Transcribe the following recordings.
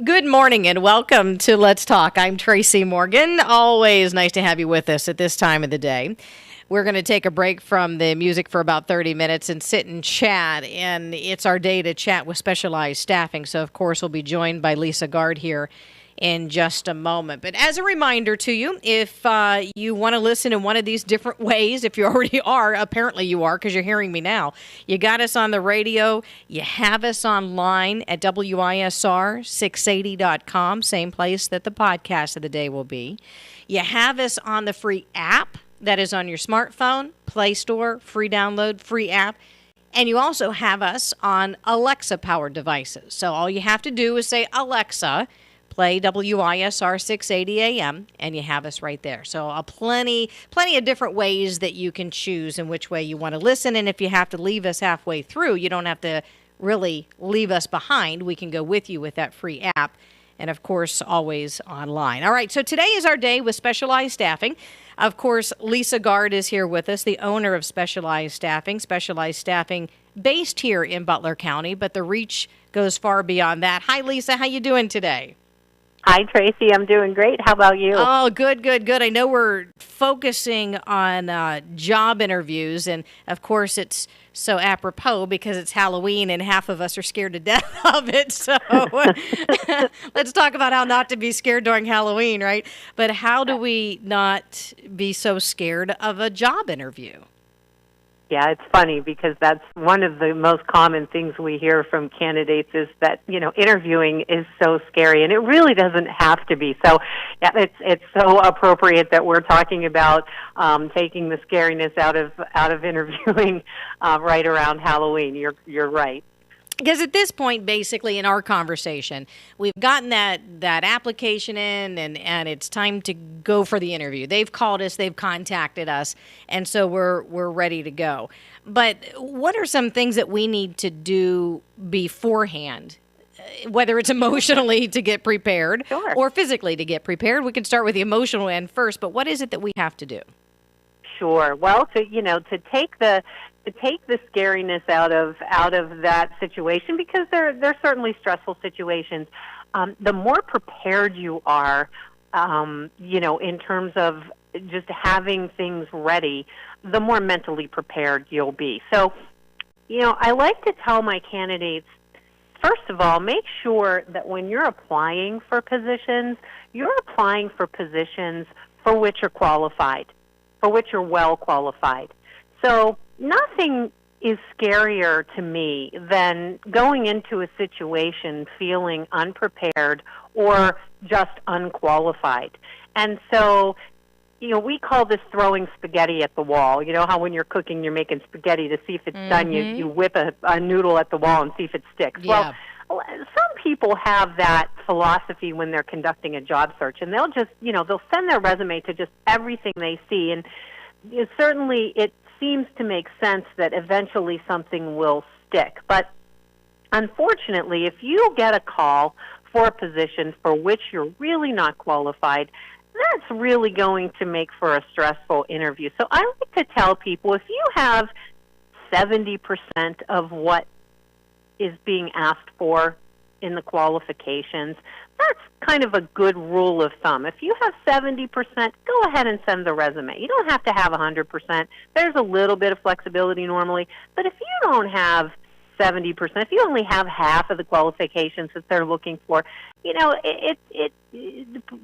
Good morning and welcome to Let's Talk. I'm Tracy Morgan. Always nice to have you with us at this time of the day. We're going to take a break from the music for about 30 minutes and sit and chat. And it's our day to chat with specialized staffing. So, of course, we'll be joined by Lisa Gard here in just a moment. But as a reminder to you, if you want to listen in one of these different ways, if you already are, apparently you are because you're hearing me now, you got us on the radio, you have us online at WISR680.com, same place that the podcast of the day will be. You have us on the free app that is on your smartphone, Play Store, free download, free app. And you also have us on Alexa-powered devices. So all you have to do is say, Alexa, play WISR 680 AM, and you have us right there. So plenty of different ways that you can choose in which way you want to listen. And if you have to leave us halfway through, you don't have to really leave us behind. We can go with you with that free app. And, of course, always online. All right, so today is our day with specialized staffing. Of course, Lisa Gard is here with us, the owner of Specialized Staffing based here in Butler County, but the reach goes far beyond that. Hi, Lisa. How you doing today? Hi, Tracy. I'm doing great. How about you? Oh, good. I know we're focusing on job interviews, and, of course, it's so apropos because it's Halloween and half of us are scared to death of it. So let's talk about how not to be scared during Halloween, right? But how do we not be so scared of a job interview? Yeah, it's funny because that's one of the most common things we hear from candidates is that, interviewing is so scary, and it really doesn't have to be. So yeah, it's so appropriate that we're talking about taking the scariness out of interviewing right around Halloween. You're right. Because at this point, basically, in our conversation, we've gotten that application in, and it's time to go for the interview. They've called us, they've contacted us, and so we're ready to go. But what are some things that we need to do beforehand, whether it's emotionally to get prepared Sure. or physically to get prepared? We can start with the emotional end first, but what is it that we have to do? Sure. Well, to take the scariness out of that situation, because they're certainly stressful situations. The more prepared you are, in terms of just having things ready, the more mentally prepared you'll be. So, I like to tell my candidates, first of all, make sure that when you're applying for positions, you're applying for positions for which you're qualified, for which you're well qualified. So nothing is scarier to me than going into a situation feeling unprepared or just unqualified. And so, we call this throwing spaghetti at the wall. You know how when you're cooking, you're making spaghetti to see if it's done, you whip a noodle at the wall and see if it sticks. Yeah. Well, some people have that philosophy when they're conducting a job search, and they'll just, they'll send their resume to just everything they see, and certainly it seems to make sense that eventually something will stick. But unfortunately, if you get a call for a position for which you're really not qualified, that's really going to make for a stressful interview. So I like to tell people, if you have 70% of what is being asked for in the qualifications, that's kind of a good rule of thumb. If you have 70%, go ahead and send the resume. You don't have to have 100%. There's a little bit of flexibility normally. But if you don't have 70%, if you only have half of the qualifications that they're looking for,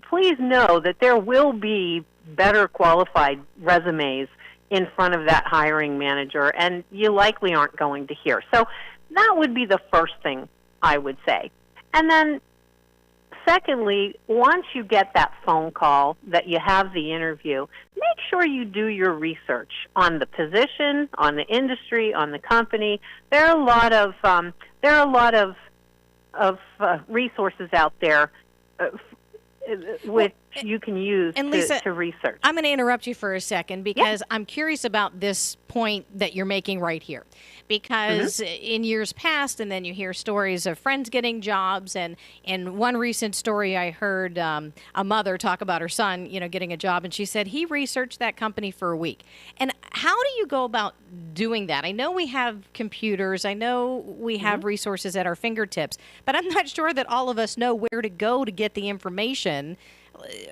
please know that there will be better qualified resumes in front of that hiring manager, and you likely aren't going to hear. So that would be the first thing I would say. And then secondly, once you get that phone call that you have the interview, make sure you do your research on the position, on the industry, on the company. There are a lot of resources out there which you can use Lisa, to research. I'm going to interrupt you for a second because I'm curious about this point that you're making right here. Because in years past, and then you hear stories of friends getting jobs, and in one recent story I heard a mother talk about her son, getting a job, and she said he researched that company for a week. And how do you go about doing that? I know we have computers. I know we have resources at our fingertips, but I'm not sure that all of us know where to go to get the information.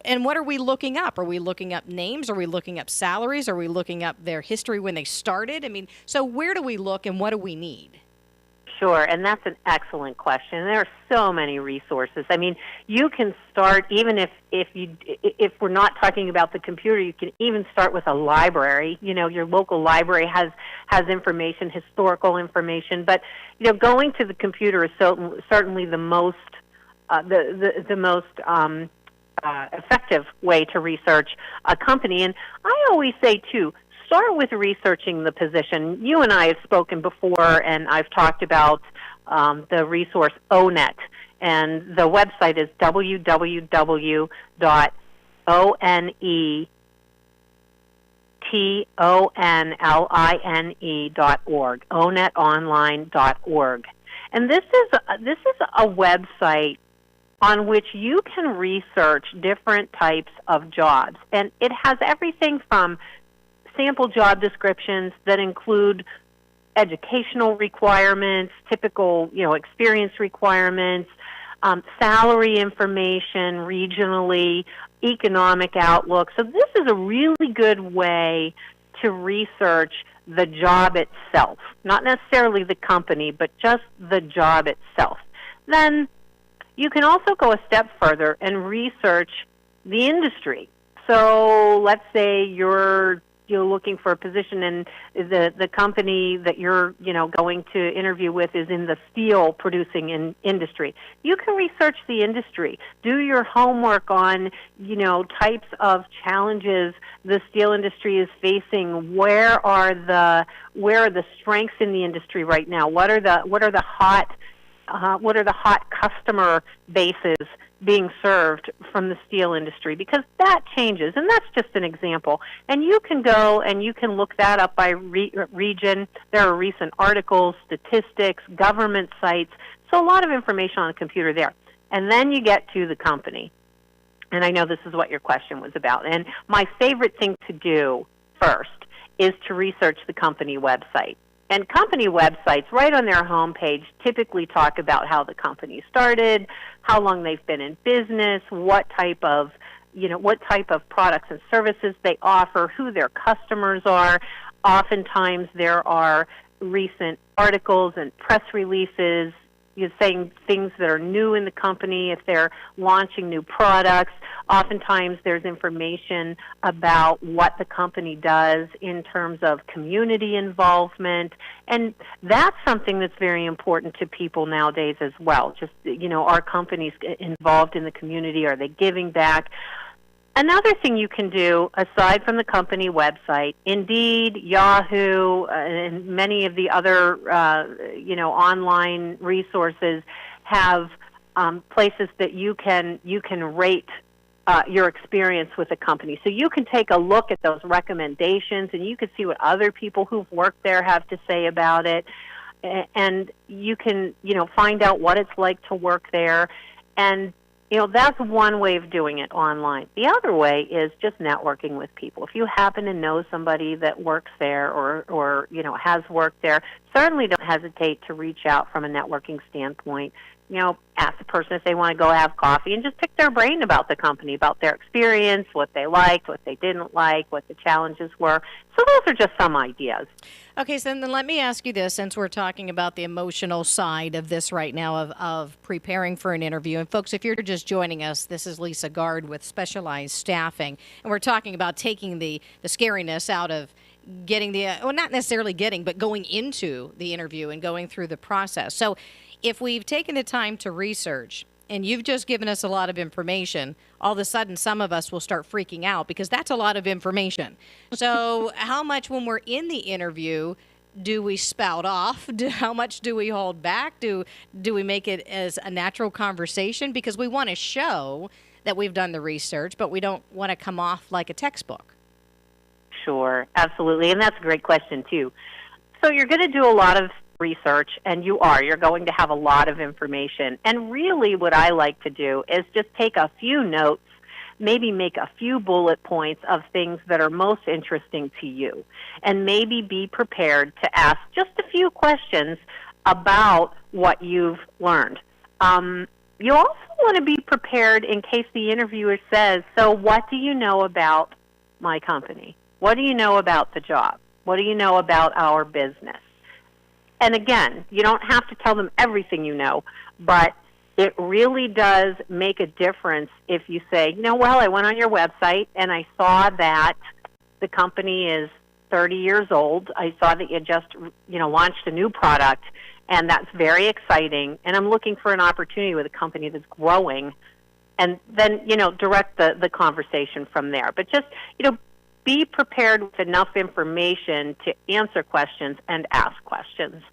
And what are we looking up? Are we looking up names? Are we looking up salaries? Are we looking up their history when they started? I mean, so where do we look and what do we need? Sure, and that's an excellent question. There are so many resources. I mean, you can start even if we're not talking about the computer, you can even start with a library. You know, your local library has information, historical information. But you know, going to the computer is certainly the most effective way to research a company. And I always say too, start with researching the position. You and I have spoken before, and I've talked about the resource ONET, and the website is www.onetonline.org, onetonline.org. And this is a website on which you can research different types of jobs, and it has everything from sample job descriptions that include educational requirements, typical, experience requirements, salary information regionally, economic outlook. So this is a really good way to research the job itself, not necessarily the company, but just the job itself. Then you can also go a step further and research the industry. So let's say you're looking for a position and the company that you're going to interview with is in the steel producing industry. You can research the industry, do your homework on types of challenges the steel industry is facing. Where are the strengths in the industry right now? What are the hot customer bases being served from the steel industry? Because that changes, and that's just an example. And you can go and you can look that up by region. There are recent articles, statistics, government sites, so a lot of information on a computer there. And then you get to the company. And I know this is what your question was about. And my favorite thing to do first is to research the company website. And company websites, right on their homepage, typically talk about how the company started, how long they've been in business, what type of products and services they offer, who their customers are. Oftentimes there are recent articles and press releases saying things that are new in the company, if they're launching new products. Oftentimes there's information about what the company does in terms of community involvement, and that's something that's very important to people nowadays as well. Just, are companies involved in the community? Are they giving back? Another thing you can do, aside from the company website, Indeed, Yahoo, and many of the other, online resources have places that you can rate your experience with a company. So you can take a look at those recommendations, and you can see what other people who've worked there have to say about it, and you can, find out what it's like to work there. And that's one way of doing it online. The other way is just networking with people. If you happen to know somebody that works there or has worked there, certainly don't hesitate to reach out from a networking standpoint. Ask the person if they want to go have coffee and just pick their brain about the company, about their experience, what they liked, what they didn't like, what the challenges were. So those are just some ideas. Okay, so then let me ask you this, since we're talking about the emotional side of this right now of preparing for an interview. And folks, if you're just joining us, this is Lisa Gard with Specialized Staffing, and we're talking about taking the scariness out of getting not necessarily getting, but going into the interview and going through the process. So if we've taken the time to research and you've just given us a lot of information, all of a sudden some of us will start freaking out because that's a lot of information. So how much when we're in the interview do we spout off? How much do we hold back? Do we make it as a natural conversation? Because we want to show that we've done the research, but we don't want to come off like a textbook. Sure, absolutely. And that's a great question, too. So you're going to do a lot of research, and you're going to have a lot of information. And really what I like to do is just take a few notes maybe make a few bullet points of things that are most interesting to you. And maybe be prepared to ask just a few questions about what you've learned. You also want to be prepared in case the interviewer says, so what do you know about my company? What do you know about the job? What do you know about our business? And again, you don't have to tell them everything you know, but it really does make a difference if you say, well, I went on your website and I saw that the company is 30 years old. I saw that you just, launched a new product, and that's very exciting, and I'm looking for an opportunity with a company that's growing. And then, direct the conversation from there. But just, be prepared with enough information to answer questions and ask questions.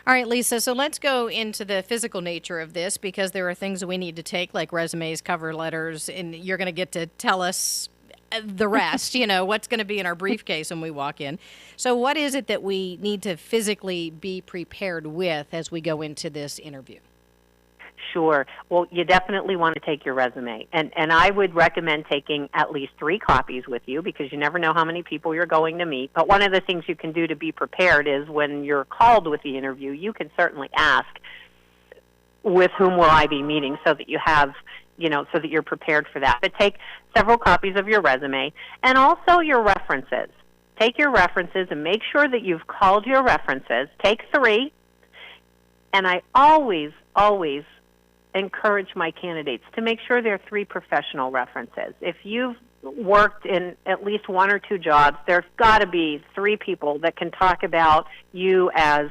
All right, Lisa, so let's go into the physical nature of this, because there are things that we need to take, like resumes, cover letters, and you're going to get to tell us the rest, what's going to be in our briefcase when we walk in. So what is it that we need to physically be prepared with as we go into this interview? Sure. Well, you definitely want to take your resume. And I would recommend taking at least 3 copies with you, because you never know how many people you're going to meet. But one of the things you can do to be prepared is when you're called with the interview, you can certainly ask, with whom will I be meeting, so that you have, so that you're prepared for that. But take several copies of your resume and also your references. Take your references and make sure that you've called your references. Take 3. And I always encourage my candidates to make sure there are 3 professional references. If you've worked in at least 1 or 2 jobs, there's got to be 3 people that can talk about you as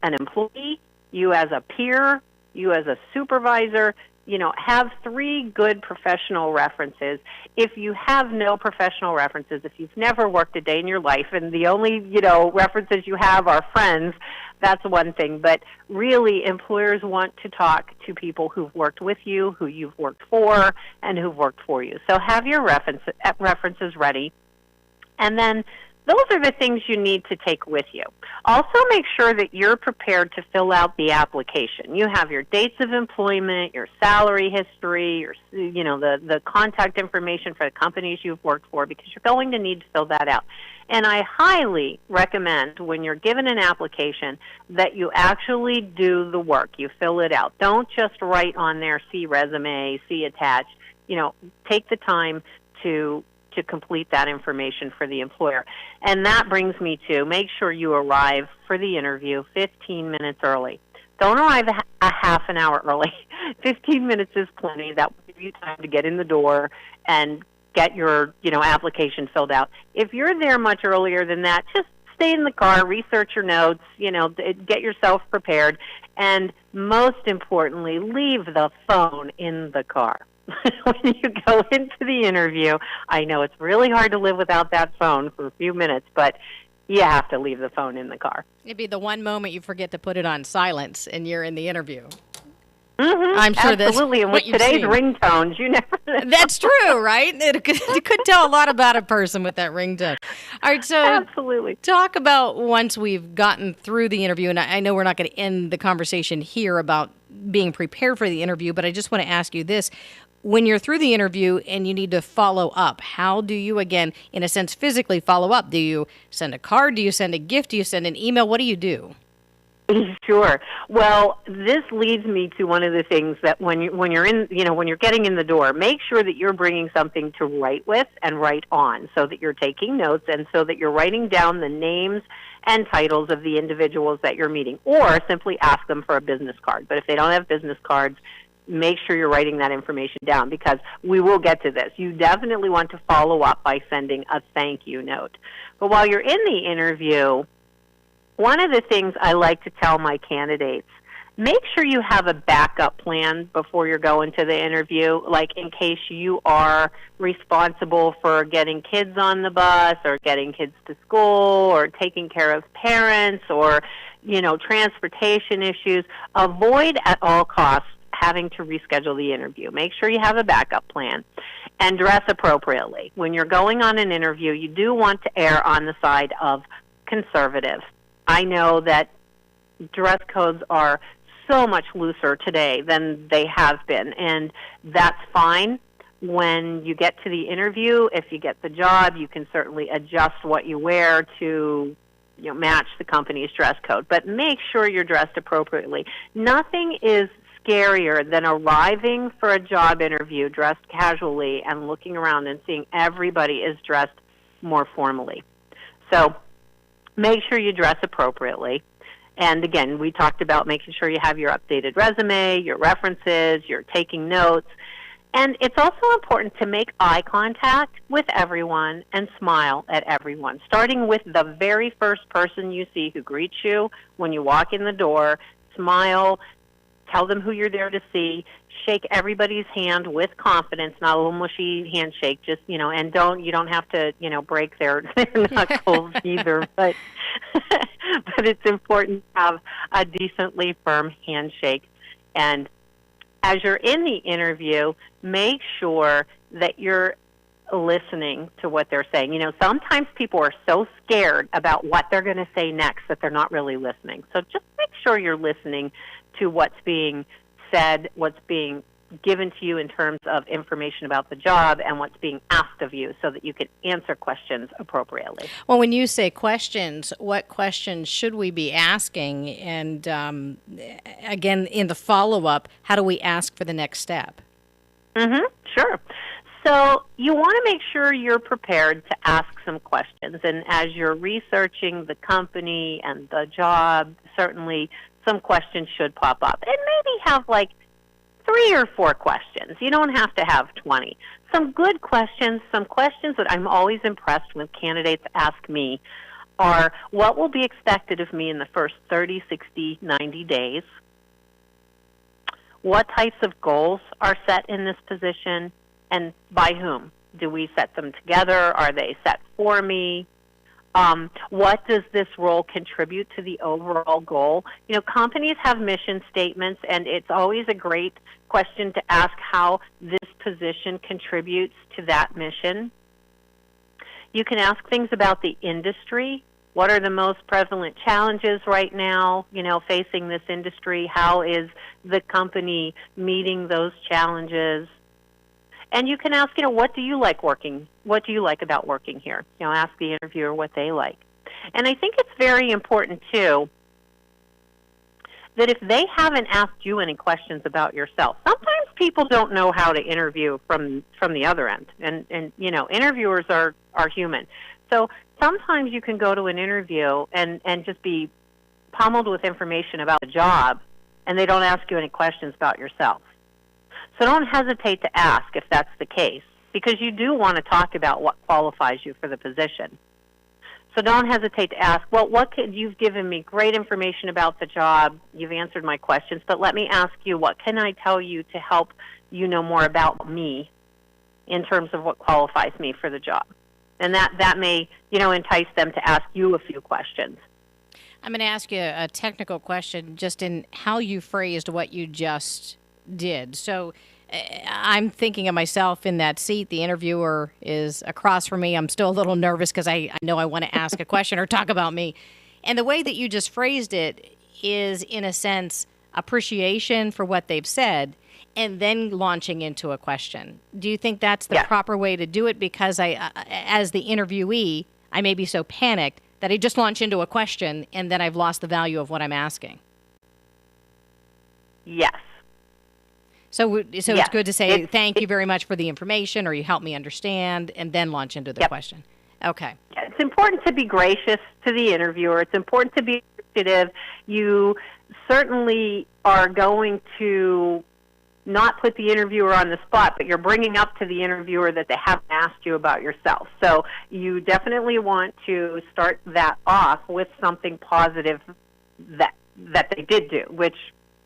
an employee, you as a peer, you as a supervisor. Have 3 good professional references. If you have no professional references, if you've never worked a day in your life and the only, references you have are friends, that's one thing. But really, employers want to talk to people who've worked with you, who you've worked for, and who've worked for you. So have your references ready. And then those are the things you need to take with you. Also, make sure that you're prepared to fill out the application. You have your dates of employment, your salary history, your, the contact information for the companies you've worked for, because you're going to need to fill that out. And I highly recommend, when you're given an application, that you actually do the work. You fill it out. Don't just write on there, see resume, see attached. Take the time to complete that information for the employer. And that brings me to make sure you arrive for the interview 15 minutes early. Don't arrive a half an hour early. 15 minutes is plenty. That will give you time to get in the door and get your, application filled out. If you're there much earlier than that, just stay in the car, research your notes, get yourself prepared, and most importantly, leave the phone in the car. When you go into the interview, I know it's really hard to live without that phone for a few minutes, but you have to leave the phone in the car. It'd be the one moment you forget to put it on silence and you're in the interview. Mm-hmm. I'm sure absolutely. And with today's ringtones, you never know. That's true, right? It could tell a lot about a person with that ringtone. All right, so absolutely. Talk about once we've gotten through the interview, and I know we're not going to end the conversation here about being prepared for the interview, but I just want to ask you this. When you're through the interview and you need to follow up, how do you, again, in a sense, physically follow up? Do you send a card? Do you send a gift? Do you send an email? What do you do? Sure. Well, this leads me to one of the things that when you're getting in the door, make sure that you're bringing something to write with and write on, so that you're taking notes and so that you're writing down the names and titles of the individuals that you're meeting, or simply ask them for a business card. But if they don't have business cards, make sure you're writing that information down, because we will get to this. You definitely want to follow up by sending a thank you note. But while you're in the interview, one of the things I like to tell my candidates, make sure you have a backup plan before you're going to the interview, like in case you are responsible for getting kids on the bus or getting kids to school or taking care of parents or, transportation issues. Avoid at all costs having to reschedule the interview. Make sure you have a backup plan and dress appropriately. When you're going on an interview, you do want to err on the side of conservative. I know that dress codes are so much looser today than they have been, and that's fine, when you get to the interview, if you get the job, you can certainly adjust what you wear to match the company's dress code. But make sure you're dressed appropriately. Nothing is scarier than arriving for a job interview dressed casually and looking around and seeing everybody is dressed more formally. So make sure you dress appropriately. And again, we talked about making sure you have your updated resume, your references, you're taking notes. And it's also important to make eye contact with everyone and smile at everyone, starting with the very first person you see who greets you when you walk in the door. Smile, tell them who you're there to see, shake everybody's hand with confidence, not a little mushy handshake, just, and you don't have to, break their knuckles either, but it's important to have a decently firm handshake. And as you're in the interview, make sure that you're listening to what they're saying. Sometimes people are so scared about what they're going to say next that they're not really listening. So just make sure you're listening to what's being said, what's being given to you in terms of information about the job, and what's being asked of you so that you can answer questions appropriately. Well, when you say questions, what questions should we be asking? And again, in the follow-up, how do we ask for the next step? Sure. So you want to make sure you're prepared to ask some questions. And as you're researching the company and the job, certainly some questions should pop up. And maybe have 3 or 4 questions. You don't have to have 20. Some good questions, some questions that I'm always impressed when candidates ask me are, what will be expected of me in the first 30, 60, 90 days? What types of goals are set in this position, and by whom? Do we set them together? Are they set for me? What does this role contribute to the overall goal? Companies have mission statements, and it's always a great question to ask how this position contributes to that mission. You can ask things about the industry. What are the most prevalent challenges right now, facing this industry? How is the company meeting those challenges? And you can ask, what do you like about working here? Ask the interviewer what they like. And I think it's very important, too, that if they haven't asked you any questions about yourself, sometimes people don't know how to interview from the other end. And interviewers are human. So sometimes you can go to an interview and just be pummeled with information about the job, and they don't ask you any questions about yourself. So don't hesitate to ask if that's the case, because you do want to talk about what qualifies you for the position. So don't hesitate to ask, you've given me great information about the job, you've answered my questions, but let me ask you, what can I tell you to help you know more about me in terms of what qualifies me for the job? And that may, entice them to ask you a few questions. I'm going to ask you a technical question just in how you phrased what you just did. So I'm thinking of myself in that seat. The interviewer is across from me. I'm still a little nervous because I know I want to ask a question or talk about me. And the way that you just phrased it is, in a sense, appreciation for what they've said and then launching into a question. Do you think that's the proper way to do it? Because as the interviewee, I may be so panicked that I just launch into a question and then I've lost the value of what I'm asking. Yes. So it's good to say thank you very much for the information, or you helped me understand, and then launch into the question. Okay. It's important to be gracious to the interviewer. It's important to be appreciative. You certainly are going to not put the interviewer on the spot, but you're bringing up to the interviewer that they haven't asked you about yourself. So you definitely want to start that off with something positive that they did do, which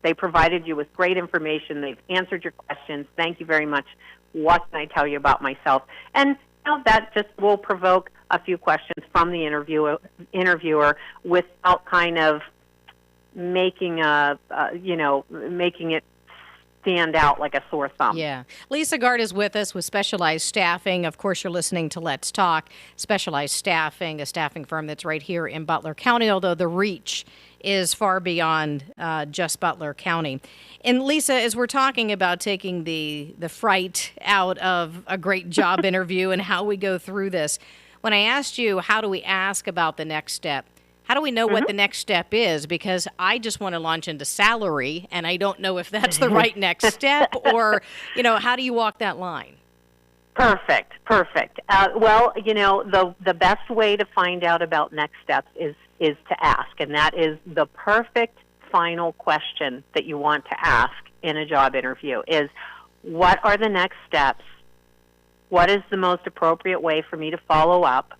they provided you with great information. They've answered your questions. Thank you very much. What can I tell you about myself? And that just will provoke a few questions from the interviewer without kind of making it stand out like a sore thumb. Yeah. Lisa Gard is with us with Specialized Staffing. Of course, you're listening to Let's Talk. Specialized Staffing, a staffing firm that's right here in Butler County, although the reach is far beyond just Butler County. And Lisa, as we're talking about taking the fright out of a great job interview and how we go through this, when I asked you, how do we ask about the next step? How do we know what the next step is? Because I just want to launch into salary, and I don't know if that's the right next step, or, how do you walk that line? Perfect. Well, the best way to find out about next steps is to ask, and that is the perfect final question that you want to ask in a job interview is, what are the next steps? What is the most appropriate way for me to follow up?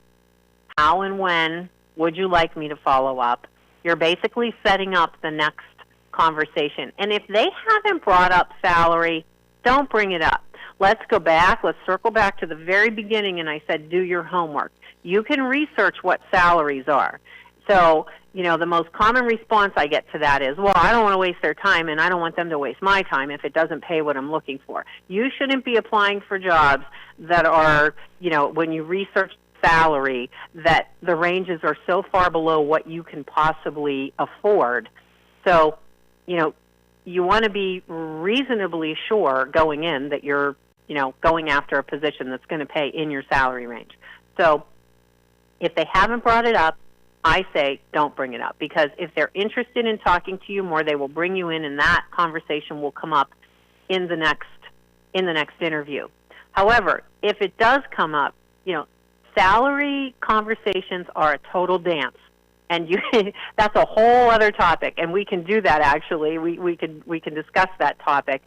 How and when would you like me to follow up? You're basically setting up the next conversation. And if they haven't brought up salary, don't bring it up. Let's go back. Let's circle back to the very beginning, and I said, do your homework. You can research what salaries are. So, the most common response I get to that is, well, I don't want to waste their time, and I don't want them to waste my time if it doesn't pay what I'm looking for. You shouldn't be applying for jobs that are, when you research salary, that the ranges are so far below what you can possibly afford. So, you want to be reasonably sure going in that you're, going after a position that's going to pay in your salary range. So if they haven't brought it up, I say don't bring it up, because if they're interested in talking to you more, they will bring you in, and that conversation will come up in the next interview. However, if it does come up, salary conversations are a total dance, and that's a whole other topic, and we can do that. Actually, we can discuss that topic.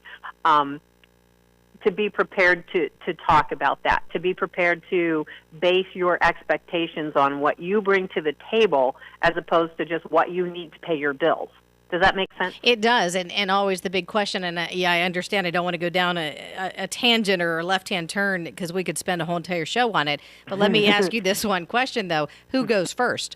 To be prepared to talk about that, to be prepared to base your expectations on what you bring to the table as opposed to just what you need to pay your bills. Does that make sense? It does, and always the big question, and I understand I don't want to go down a tangent or a left-hand turn because we could spend a whole entire show on it, but let me ask you this one question, though. Who goes first?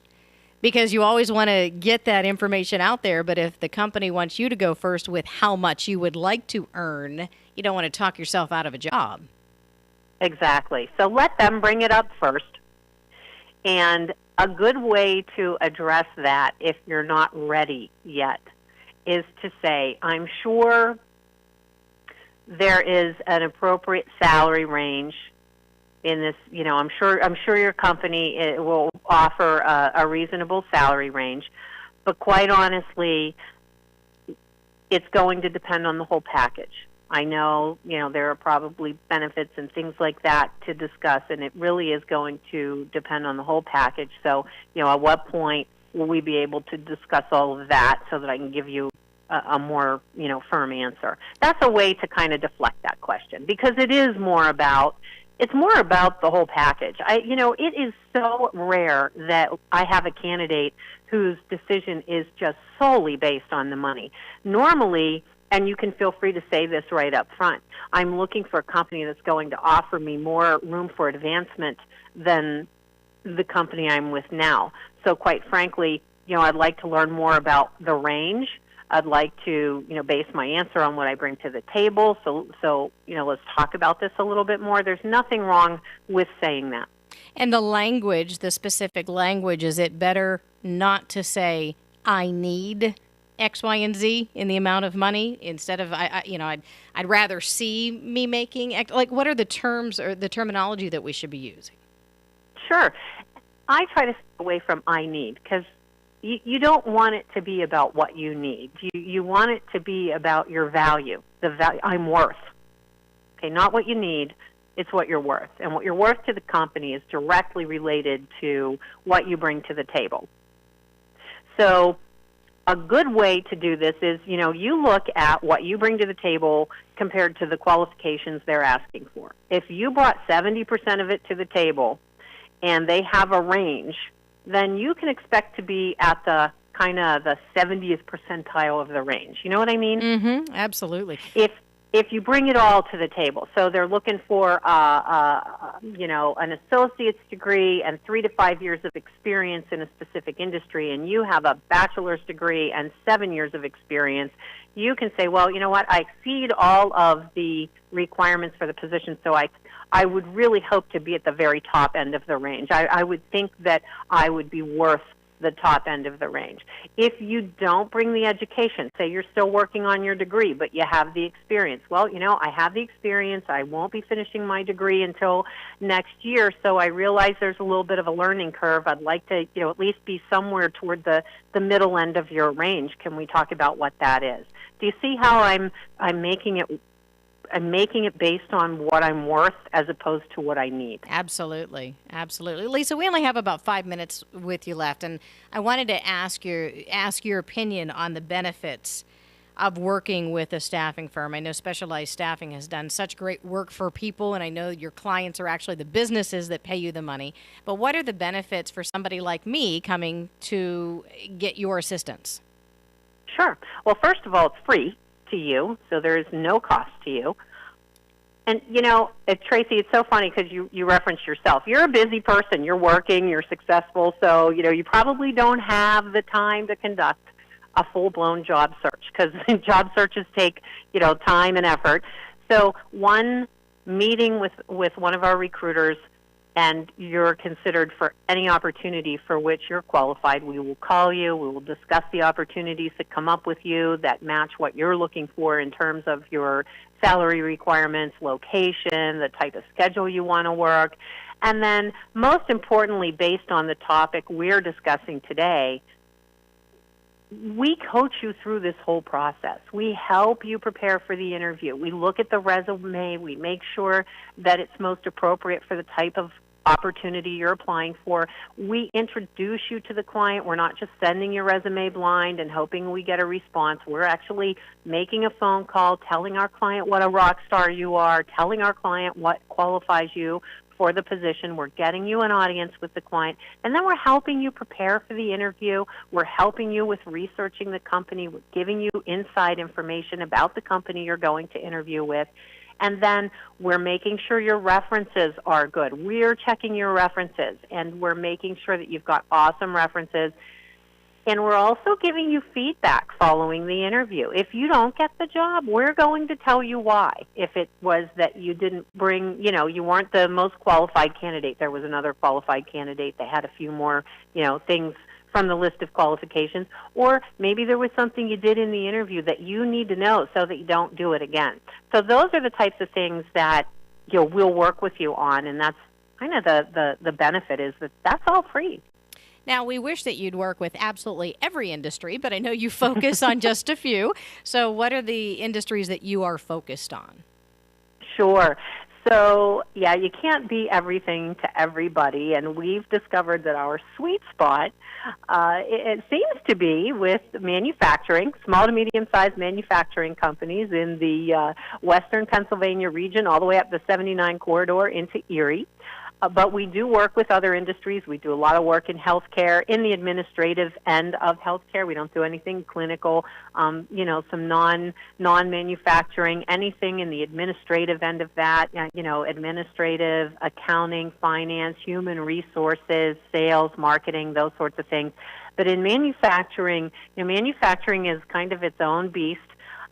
Because you always want to get that information out there, but if the company wants you to go first with how much you would like to earn, you don't want to talk yourself out of a job. Exactly. So let them bring it up first. And a good way to address that if you're not ready yet is to say, I'm sure there is an appropriate salary range in this, I'm sure your company will offer a reasonable salary range, but quite honestly, it's going to depend on the whole package. I know, there are probably benefits and things like that to discuss, and it really is going to depend on the whole package. So, at what point will we be able to discuss all of that so that I can give you a more, firm answer? That's a way to kind of deflect that question, because it is more about the whole package. It is so rare that I have a candidate whose decision is just solely based on the money. Normally, and you can feel free to say this right up front, I'm looking for a company that's going to offer me more room for advancement than the company I'm with now. So quite frankly, I'd like to learn more about the range. I'd like to, base my answer on what I bring to the table. So, let's talk about this a little bit more. There's nothing wrong with saying that. And the language, the specific language, is it better not to say, I need X, Y, and Z in the amount of money instead of, I'd rather see me making X? Like, what are the terms or the terminology that we should be using? Sure. I try to stay away from I need, because you don't want it to be about what you need. You want it to be about your value, the value I'm worth. Okay, not what you need, it's what you're worth. And what you're worth to the company is directly related to what you bring to the table. So a good way to do this is, you look at what you bring to the table compared to the qualifications they're asking for. If you brought 70% of it to the table and they have a range, then you can expect to be at the kind of the 70th percentile of the range. You know what I mean? Mm-hmm, absolutely. If if you bring it all to the table, so they're looking for, an associate's degree and 3 to 5 years of experience in a specific industry, and you have a bachelor's degree and 7 years of experience, you can say, well, you know what, I exceed all of the requirements for the position, so I would really hope to be at the very top end of the range. I would think that I would be worth the top end of the range. If you don't bring the education, say you're still working on your degree, but you have the experience. Well, I have the experience. I won't be finishing my degree until next year, so I realize there's a little bit of a learning curve. I'd like to, at least be somewhere toward the middle end of your range. Can we talk about what that is? Do you see how I'm making it? I'm making it based on what I'm worth as opposed to what I need. Absolutely. Absolutely. Lisa, we only have about 5 minutes with you left, and I wanted to ask your opinion on the benefits of working with a staffing firm. I know Specialized Staffing has done such great work for people, and I know your clients are actually the businesses that pay you the money. But what are the benefits for somebody like me coming to get your assistance? Sure. Well, first of all, it's free to you, so there is no cost to you. And, Tracy, it's so funny because you referenced yourself. You're a busy person. You're working. You're successful. So, you probably don't have the time to conduct a full-blown job search because job searches take, time and effort. So one meeting with one of our recruiters, and you're considered for any opportunity for which you're qualified. We will call you. We will discuss the opportunities that come up with you that match what you're looking for in terms of your salary requirements, location, the type of schedule you want to work. And then, most importantly, based on the topic we're discussing today, we coach you through this whole process. We help you prepare for the interview. We look at the resume. We make sure that it's most appropriate for the type of opportunity you're applying for. We introduce you to the client. We're not just sending your resume blind and hoping we get a response. We're actually making a phone call, telling our client what a rock star you are, telling our client what qualifies you for the position. We're getting you an audience with the client, and then we're helping you prepare for the interview. We're helping you with researching the company. We're giving you inside information about the company you're going to interview with. And then we're making sure your references are good. We're checking your references, and we're making sure that you've got awesome references. And we're also giving you feedback following the interview. If you don't get the job, we're going to tell you why. If it was that you didn't bring, you weren't the most qualified candidate, there was another qualified candidate that had a few more, things from the list of qualifications, or maybe there was something you did in the interview that you need to know so that you don't do it again. So those are the types of things that we'll work with you on, and that's kind of the benefit is that that's all free. Now, we wish that you'd work with absolutely every industry, but I know you focus on just a few. So what are the industries that you are focused on? Sure. So, you can't be everything to everybody, and we've discovered that our sweet spot, it seems to be with manufacturing, small to medium-sized manufacturing companies in the western Pennsylvania region, all the way up the 79 corridor into Erie. But we do work with other industries. We do a lot of work in healthcare, in the administrative end of healthcare. We don't do anything clinical, some non-manufacturing, anything in the administrative end of that, administrative, accounting, finance, human resources, sales, marketing, those sorts of things. But in manufacturing, manufacturing is kind of its own beast.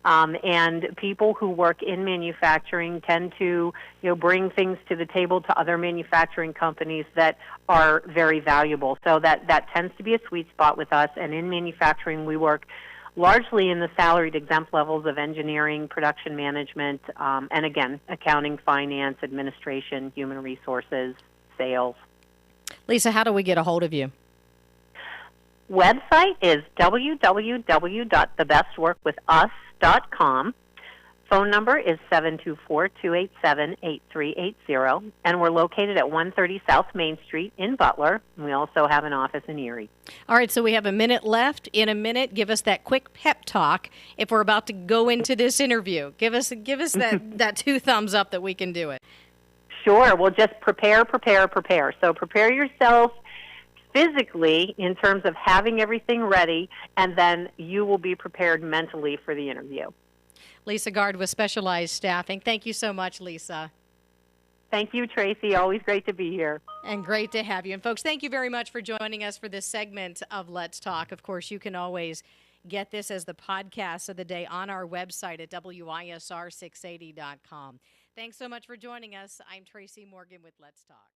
And people who work in manufacturing tend to, bring things to the table to other manufacturing companies that are very valuable. So that tends to be a sweet spot with us. And in manufacturing, we work largely in the salaried exempt levels of engineering, production management, and again, accounting, finance, administration, human resources, sales. Lisa, how do we get a hold of you? Website is www.thebestworkwithus.com. Phone number is 724-287-8380, and we're located at 130 South Main Street in Butler. And we also have an office in Erie. All right, so we have a minute left. In a minute, give us that quick pep talk if we're about to go into this interview. Give us that 2 thumbs up that we can do it. Sure. Well, just prepare. So prepare yourself physically in terms of having everything ready, and then you will be prepared mentally for the interview. Lisa Gard with Specialized Staffing. Thank you so much, Lisa. Thank you, Tracy. Always great to be here. And great to have you. And folks, thank you very much for joining us for this segment of Let's Talk. Of course, you can always get this as the podcast of the day on our website at WISR680.com. Thanks so much for joining us. I'm Tracy Morgan with Let's Talk.